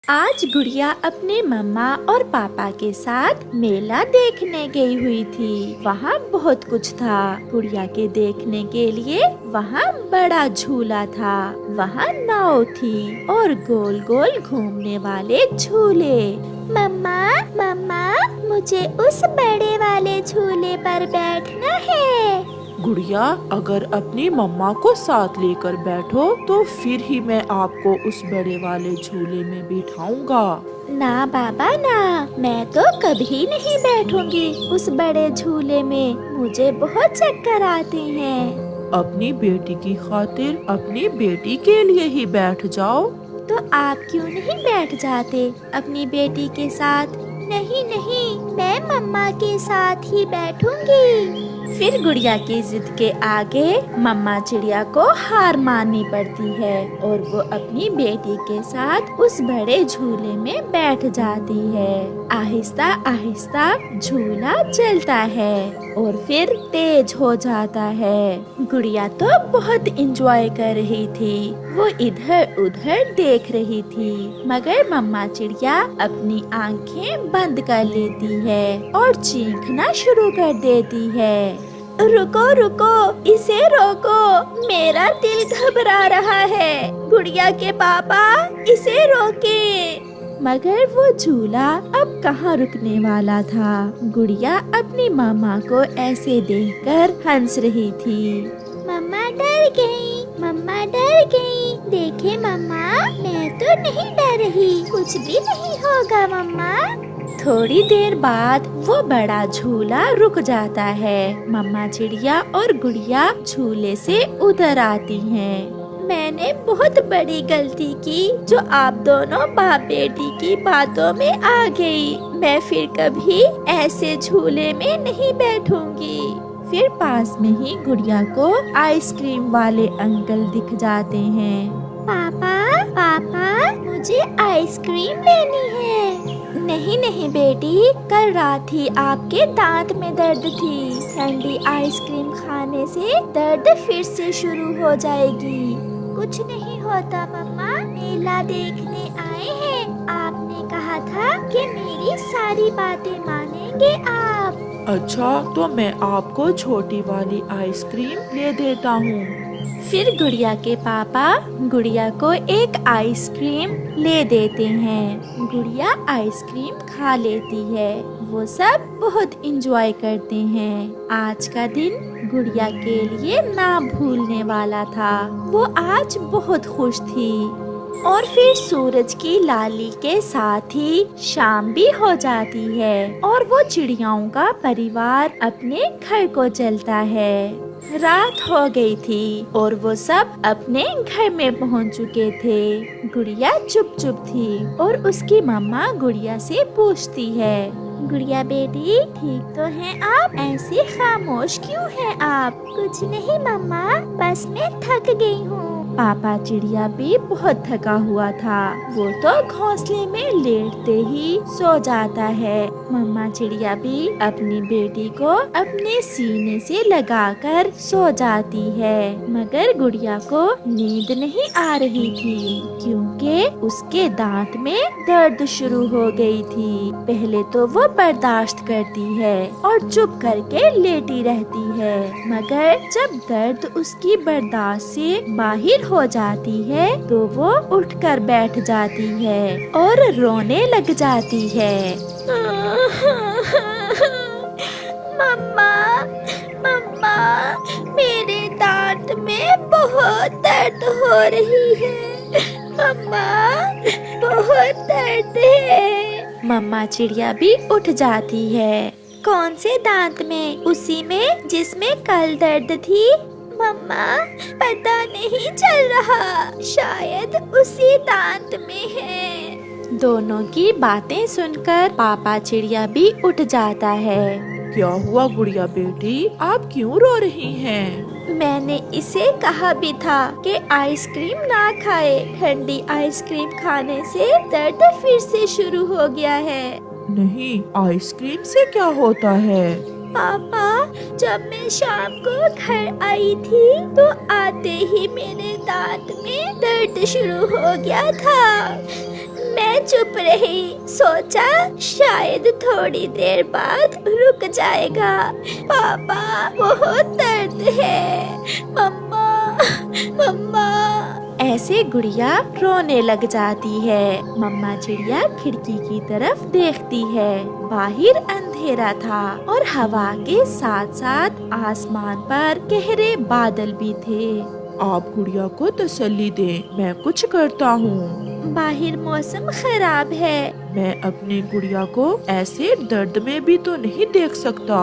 आज गुड़िया अपने मम्मा और पापा के साथ मेला देखने गई हुई थी। वहाँ बहुत कुछ था गुड़िया के देखने के लिए। वहाँ बड़ा झूला था, वहाँ नाव थी और गोल गोल घूमने वाले झूले। मम्मा मम्मा, मुझे उस बड़े वाले झूले पर बैठना है। गुड़िया, अगर अपनी मम्मा को साथ लेकर बैठो तो फिर ही मैं आपको उस बड़े वाले झूले में बिठाऊंगा। ना बाबा ना, मैं तो कभी नहीं बैठूंगी उस बड़े झूले में, मुझे बहुत चक्कर आते हैं। अपनी बेटी की खातिर अपनी बेटी के लिए ही बैठ जाओ। तो आप क्यों नहीं बैठ जाते अपनी बेटी के साथ? नहीं नहीं, मैं मम्मा के साथ ही बैठूंगी। फिर गुड़िया की जिद के आगे मम्मा चिड़िया को हार माननी पड़ती है और वो अपनी बेटी के साथ उस बड़े झूले में बैठ जाती है। आहिस्ता आहिस्ता झूला चलता है और फिर तेज हो जाता है। गुड़िया तो बहुत इंजॉय कर रही थी, वो इधर उधर देख रही थी, मगर मम्मा चिड़िया अपनी आंखें बंद कर लेती है और चीखना शुरू कर देती है। रुको रुको, इसे रोको, मेरा दिल घबरा रहा है। गुड़िया के पापा, इसे रोके। मगर वो झूला अब कहाँ रुकने वाला था। गुड़िया अपनी मम्मा को ऐसे देखकर हंस रही थी। मम्मा डर गई, मम्मा डर गई। देखे मम्मा, मैं तो नहीं डर रही, कुछ भी नहीं होगा मम्मा। थोड़ी देर बाद वो बड़ा झूला रुक जाता है। मम्मा चिड़िया और गुड़िया झूले से उतर आती हैं। मैंने बहुत बड़ी गलती की जो आप दोनों बाप बेटी की बातों में आ गई। मैं फिर कभी ऐसे झूले में नहीं बैठूंगी। फिर पास में ही गुड़िया को आइसक्रीम वाले अंकल दिख जाते हैं। पापा पापा, मुझे आइसक्रीम लेनी है। नहीं नहीं बेटी, कल रात ही आपके दांत में दर्द थी। ठंडी आइसक्रीम खाने से दर्द फिर से शुरू हो जाएगी। कुछ नहीं होता मम्मा, मेला देखने आए हैं। आपने कहा था कि मेरी सारी बातें मानेंगे आप। अच्छा, तो मैं आपको छोटी वाली आइसक्रीम ले देता हूँ। फिर गुड़िया के पापा गुड़िया को एक आइसक्रीम ले देते हैं। गुड़िया आइसक्रीम खा लेती है। वो सब बहुत इंजॉय करते हैं। आज का दिन गुड़िया के लिए ना भूलने वाला था। वो आज बहुत खुश थी। और फिर सूरज की लाली के साथ ही शाम भी हो जाती है और वो चिड़ियाओं का परिवार अपने घर को चलता है। रात हो गई थी और वो सब अपने घर में पहुंच चुके थे। गुड़िया चुप चुप थी और उसकी मम्मा गुड़िया से पूछती है, गुड़िया बेटी, ठीक तो हैं आप? ऐसे खामोश क्यों हैं आप? कुछ नहीं मम्मा, बस मैं थक गई हूँ। पापा चिड़िया भी बहुत थका हुआ था। वो तो घोंसले में लेटते ही सो जाता है। मम्मा चिड़िया भी अपनी बेटी को अपने सीने से लगाकर सो जाती है। मगर गुड़िया को नींद नहीं आ रही थी क्योंकि उसके दांत में दर्द शुरू हो गई थी। पहले तो वो बर्दाश्त करती है और चुप करके लेटी रहती है, मगर जब दर्द उसकी बर्दाश्त से बाहर हो जाती है तो वो उठकर बैठ जाती है और रोने लग जाती है। मम्मा मम्मा, मेरे दांत में बहुत दर्द हो रही है। मम्मा, बहुत दर्द है। मम्मा चिड़िया भी उठ जाती है। कौन से दांत में? उसी में जिसमें कल दर्द थी। मम्मा, पता नहीं चल रहा, शायद उसी दांत में है। दोनों की बातें सुनकर पापा चिड़िया भी उठ जाता है। क्या हुआ गुड़िया बेटी, आप क्यों रो रही हैं? मैंने इसे कहा भी था कि आइसक्रीम ना खाए। ठंडी आइसक्रीम खाने से दर्द फिर से शुरू हो गया है। नहीं, आइसक्रीम से क्या होता है? पापा, जब मैं शाम को घर आई थी तो आते ही मेरे दांत में दर्द शुरू हो गया था। मैं चुप रही, सोचा शायद थोड़ी देर बाद रुक जाएगा। पापा बहुत दर्द है, मम्मा मम्मा। ऐसे गुड़िया रोने लग जाती है। मम्मा चिड़िया खिड़की की तरफ देखती है। बाहर अंधेरा था और हवा के साथ साथ आसमान पर गहरे बादल भी थे। आप गुड़िया को तसल्ली दें, मैं कुछ करता हूँ। बाहर मौसम खराब है। मैं अपनी गुड़िया को ऐसे दर्द में भी तो नहीं देख सकता।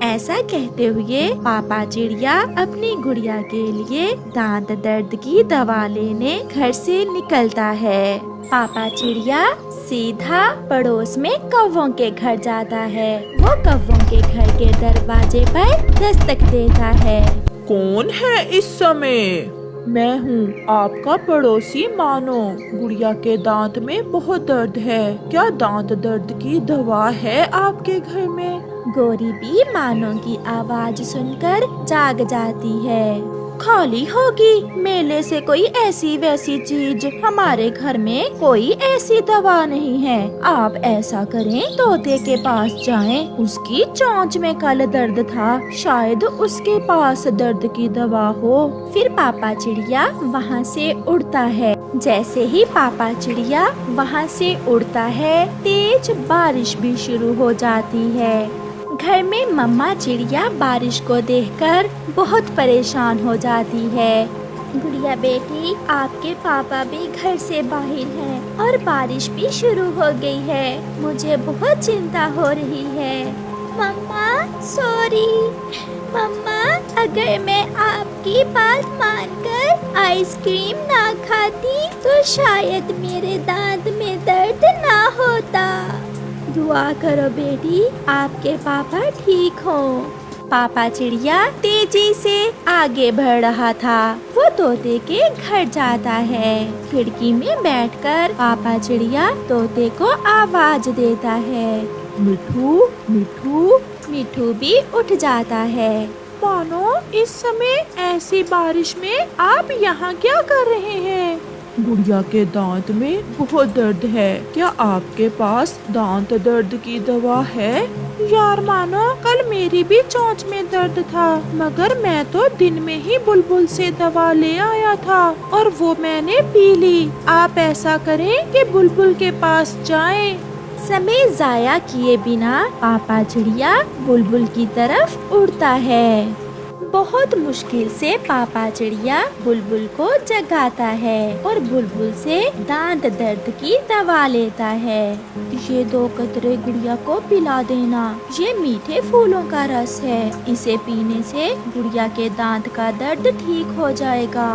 ऐसा कहते हुए पापा चिड़िया अपनी गुड़िया के लिए दांत दर्द की दवा लेने घर से निकलता है। पापा चिड़िया सीधा पड़ोस में कौवों के घर जाता है। वो कौवों के घर के दरवाजे पर दस्तक देता है। कौन है इस समय? मैं हूँ, आपका पड़ोसी मानो। गुड़िया के दांत में बहुत दर्द है, क्या दांत दर्द की दवा है आपके घर में? गोरी भी मानो की आवाज सुनकर जाग जाती है। खाली होगी, मेले से कोई ऐसी वैसी चीज, हमारे घर में कोई ऐसी दवा नहीं है। आप ऐसा करें, तोते के पास जाएं, उसकी चोंच में कल दर्द था, शायद उसके पास दर्द की दवा हो। फिर पापा चिड़िया वहाँ से उड़ता है। जैसे ही पापा चिड़िया वहाँ से उड़ता है, तेज बारिश भी शुरू हो जाती है। घर में मम्मा चिड़िया बारिश को देखकर बहुत परेशान हो जाती है। गुड़िया बेटी, आपके पापा भी घर से बाहर हैं और बारिश भी शुरू हो गई है। मुझे बहुत चिंता हो रही है। मम्मा सॉरी। मम्मा, अगर मैं आपकी बात मानकर आइसक्रीम ना खाती तो शायद मेरे दांत में दर्द ना होता। दुआ करो बेटी, आपके पापा ठीक हो। पापा चिड़िया तेजी से आगे बढ़ रहा था। वो तोते के घर जाता है। खिड़की में बैठकर पापा चिड़िया तोते को आवाज देता है। मिठू मिठू। मिठू भी उठ जाता है। मानो, इस समय ऐसी बारिश में आप यहाँ क्या कर रहे हैं? गुड़िया के दांत में बहुत दर्द है, क्या आपके पास दांत दर्द की दवा है? यार मानो, कल मेरी भी चोंच में दर्द था, मगर मैं तो दिन में ही बुलबुल से दवा ले आया था और वो मैंने पी ली। आप ऐसा करें कि बुलबुल के पास जाएं। समय जाया किए बिना पापा चिड़िया बुलबुल की तरफ उड़ता है। बहुत मुश्किल से पापा चिड़िया बुलबुल को जगाता है और बुलबुल से दांत दर्द की दवा लेता है। ये 2 कतरे गुड़िया को पिला देना, ये मीठे फूलों का रस है, इसे पीने से गुड़िया के दांत का दर्द ठीक हो जाएगा।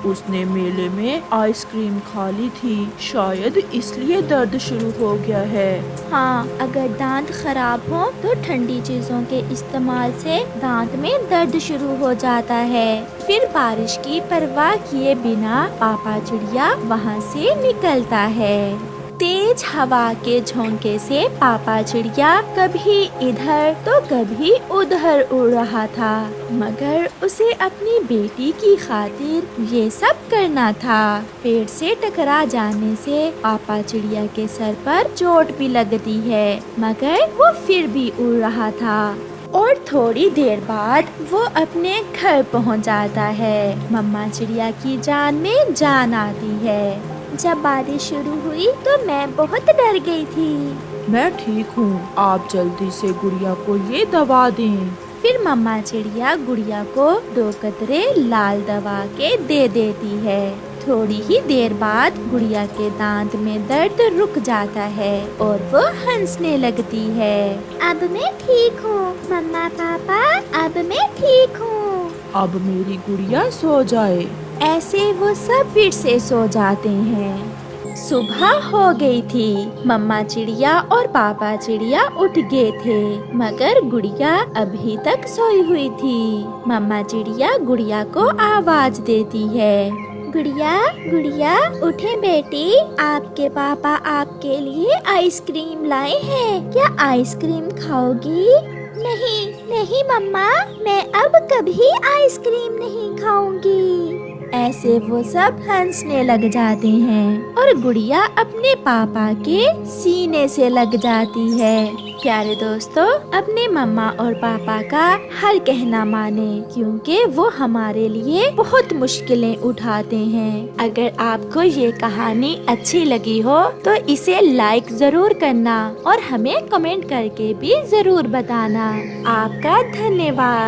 उसने मेले में आइसक्रीम खा ली थी, शायद इसलिए दर्द शुरू हो गया है। हाँ, अगर दांत खराब हो तो ठंडी चीजों के इस्तेमाल से दांत में दर्द शुरू हो जाता है। फिर बारिश की परवाह किए बिना पापा चिड़िया वहाँ से निकलता है। तेज हवा के झोंके से पापा चिड़िया कभी इधर तो कभी उधर उड़ रहा था, मगर उसे अपनी बेटी की खातिर ये सब करना था। पेड़ से टकरा जाने से पापा चिड़िया के सर पर चोट भी लगती है, मगर वो फिर भी उड़ रहा था। और थोड़ी देर बाद वो अपने घर पहुंच जाता है। मम्मा चिड़िया की जान में जान आती है। जब बारिश शुरू हुई तो मैं बहुत डर गई थी। मैं ठीक हूँ, आप जल्दी से गुड़िया को ये दवा दें। फिर मम्मा चिड़िया गुड़िया को 2 कतरे लाल दवा के दे देती है। थोड़ी ही देर बाद गुड़िया के दांत में दर्द रुक जाता है और वो हंसने लगती है। अब मैं ठीक हूँ मम्मा पापा, अब मैं ठीक हूँ। अब मेरी गुड़िया सो जाए। ऐसे वो सब फिर से सो जाते हैं। सुबह हो गई थी। मम्मा चिड़िया और पापा चिड़िया उठ गए थे, मगर गुड़िया अभी तक सोई हुई थी। मम्मा चिड़िया गुड़िया को आवाज देती है, गुड़िया गुड़िया उठे बेटी, आपके पापा आपके लिए आइसक्रीम लाए हैं, क्या आइसक्रीम खाओगी? नहीं नहीं मम्मा, मैं अब कभी आइसक्रीम नहीं खाऊंगी। ऐसे वो सब हंसने लग जाते हैं और गुड़िया अपने पापा के सीने से लग जाती है। प्यारे दोस्तों, अपने मम्मा और पापा का हर कहना माने, क्योंकि वो हमारे लिए बहुत मुश्किलें उठाते हैं। अगर आपको ये कहानी अच्छी लगी हो तो इसे लाइक जरूर करना और हमें कमेंट करके भी जरूर बताना। आपका धन्यवाद।